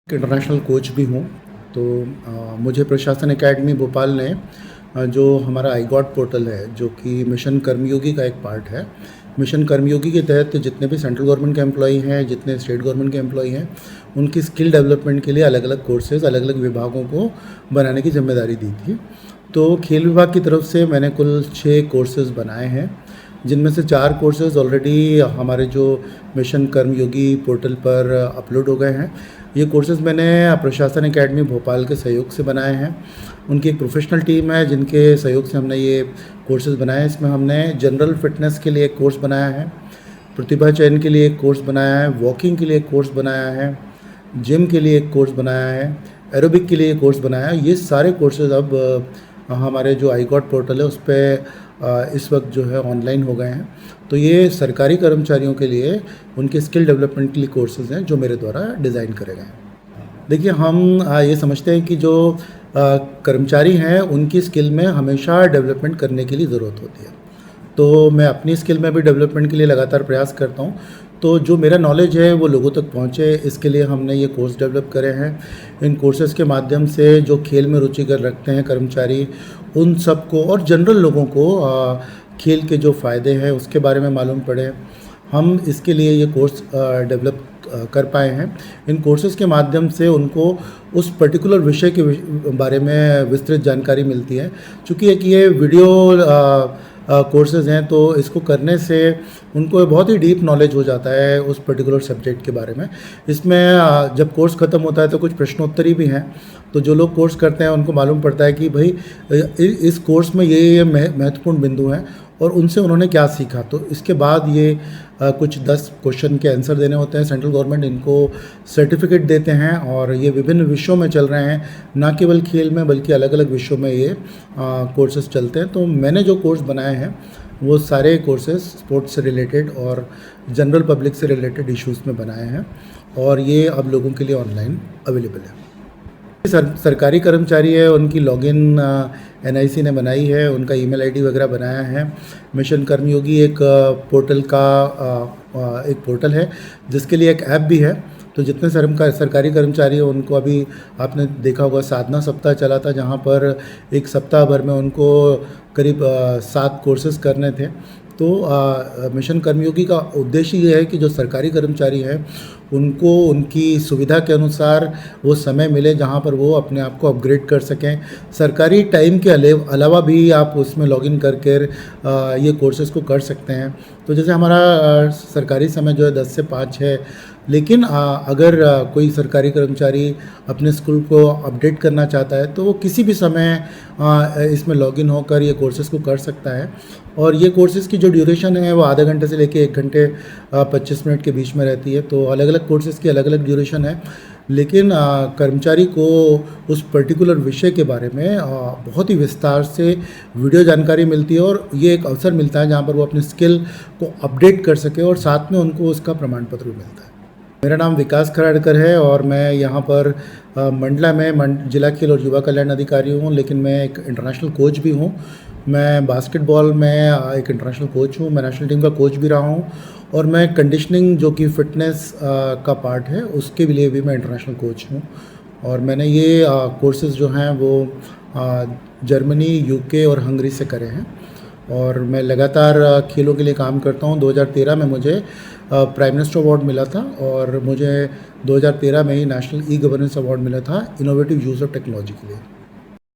International coach भी हूँ। तो मुझे प्रशासन एकेडमी भोपाल ने जो हमारा आईगॉट पोर्टल है, जो कि मिशन कर्मयोगी का एक पार्ट है। मिशन कर्मयोगी के तहत जितने भी सेंट्रल गवर्नमेंट के एम्प्लॉई हैं, जितने स्टेट गवर्नमेंट के एम्प्लॉई हैं, उनकी स्किल डेवलपमेंट के लिए अलग अलग कोर्सेज़ अलग अलग विभागों को बनाने की जिम्मेदारी दी थी। तो खेल विभाग की तरफ से मैंने कुल 6 कोर्सेज़ बनाए हैं, जिनमें से 4 कोर्सेज़ ऑलरेडी हमारे जो मिशन कर्मयोगी पोर्टल पर अपलोड हो गए हैं। ये कोर्सेज़ मैंने प्रशासन एकेडमी भोपाल के सहयोग से बनाए हैं। उनकी एक प्रोफेशनल टीम है जिनके सहयोग से हमने ये कोर्सेज़ बनाए हैं। इसमें हमने जनरल फिटनेस के लिए एक कोर्स बनाया है, प्रतिभा चयन के लिए एक कोर्स बनाया है, वॉकिंग के लिए एक कोर्स बनाया है, जिम के लिए एक कोर्स बनाया है, एरोबिक के लिए एक कोर्स बनाया है। ये सारे कोर्सेज़ अब हमारे जो आईगॉट पोर्टल है उस पर इस वक्त जो है ऑनलाइन हो गए हैं। तो ये सरकारी कर्मचारियों के लिए उनके स्किल डेवलपमेंट के लिए कोर्सेज़ हैं जो मेरे द्वारा डिज़ाइन करे गए हैं। देखिए, हम ये समझते हैं कि जो कर्मचारी हैं उनकी स्किल में हमेशा डेवलपमेंट करने के लिए ज़रूरत होती है। तो मैं अपनी स्किल में भी डेवलपमेंट के लिए लगातार प्रयास करता हूँ। तो जो मेरा नॉलेज है वो लोगों तक पहुँचे, इसके लिए हमने ये कोर्स डेवलप करे हैं। इन कोर्सेज़ के माध्यम से जो खेल में रुचि कर रखते हैं कर्मचारी, उन सबको और जनरल लोगों को खेल के जो फ़ायदे हैं उसके बारे में मालूम पड़े। हम इसके लिए ये कोर्स डेवलप कर पाए हैं। इन कोर्सेज़ के माध्यम से उनको उस पर्टिकुलर विषय के बारे में विस्तृत जानकारी मिलती है। चूँकि एक ये वीडियो कोर्सेज़ हैं, तो इसको करने से उनको बहुत ही डीप नॉलेज हो जाता है उस पर्टिकुलर सब्जेक्ट के बारे में। इसमें जब कोर्स ख़त्म होता है तो कुछ प्रश्नोत्तरी भी हैं। तो जो लोग कोर्स करते हैं उनको मालूम पड़ता है कि भाई इस कोर्स में ये महत्वपूर्ण बिंदु हैं और उनसे उन्होंने क्या सीखा। तो इसके बाद ये कुछ 10 क्वेश्चन के आंसर देने होते हैं। सेंट्रल गवर्नमेंट इनको सर्टिफिकेट देते हैं और ये विभिन्न विषयों में चल रहे हैं, ना केवल खेल में बल्कि अलग अलग विषयों में ये कोर्सेज़ चलते हैं। तो मैंने जो कोर्स बनाए हैं वो सारे कोर्सेज़ स्पोर्ट्स से रिलेटेड और जनरल पब्लिक से रिलेटेड इश्यूज़ में बनाए हैं और ये अब लोगों के लिए ऑनलाइन अवेलेबल है। सरकारी कर्मचारी है, उनकी लॉगिन एनआईसी ने बनाई है, उनका ईमेल आईडी वगैरह बनाया है। मिशन कर्मयोगी एक पोर्टल का एक पोर्टल है जिसके लिए एक ऐप भी है। तो जितने सरकारी कर्मचारी हैं उनको अभी आपने देखा होगा साधना सप्ताह चला था, जहाँ पर एक सप्ताह भर में उनको करीब 7 कोर्सेज़ करने थे। तो मिशन कर्मयोगी का उद्देश्य ये है कि जो सरकारी कर्मचारी हैं उनको उनकी सुविधा के अनुसार वो समय मिले जहाँ पर वो अपने आप को अपग्रेड कर सकें। सरकारी टाइम के अलावा भी आप उसमें लॉगिन करके ये कोर्सेज़ को कर सकते हैं। तो जैसे हमारा सरकारी समय जो है 10 से 5 है, लेकिन अगर कोई सरकारी कर्मचारी अपने स्कूल को अपडेट करना चाहता है तो वो किसी भी समय इसमें लॉगिन होकर ये कोर्सेज़ को कर सकता है। और ये कोर्सेज़ की जो ड्यूरेशन है वो आधे घंटे से लेके 1 घंटे 25 मिनट के बीच में रहती है। तो अलग अलग कोर्सेज़ की अलग अलग ड्यूरेशन है, लेकिन कर्मचारी को उस पर्टिकुलर विषय के बारे में बहुत ही विस्तार से वीडियो जानकारी मिलती है और ये एक अवसर मिलता है जहाँ पर वो अपनी स्किल को अपडेट कर सके और साथ में उनको उसका प्रमाण पत्र भी मिलता है। मेरा नाम विकास खराड़कर है और मैं यहाँ पर मंडला में जिला खेल और युवा कल्याण अधिकारी हूँ, लेकिन मैं एक इंटरनेशनल कोच भी हूँ। मैं बास्केटबॉल में एक इंटरनेशनल कोच हूँ, मैं नेशनल टीम का कोच भी रहा हूँ और मैं कंडीशनिंग जो कि फ़िटनेस का पार्ट है उसके लिए भी मैं इंटरनेशनल कोच हूँ। और मैंने ये कोर्सेज़ जो हैं वो जर्मनी, यूके और हंगरी से करे हैं और मैं लगातार खेलों के लिए काम करता हूँ। 2013 में मुझे प्राइम मिनिस्टर अवार्ड मिला था और मुझे 2013 में ही नेशनल ई गवर्नेंस अवार्ड मिला था इनोवेटिव यूज़ ऑफ टेक्नोलॉजी के लिए।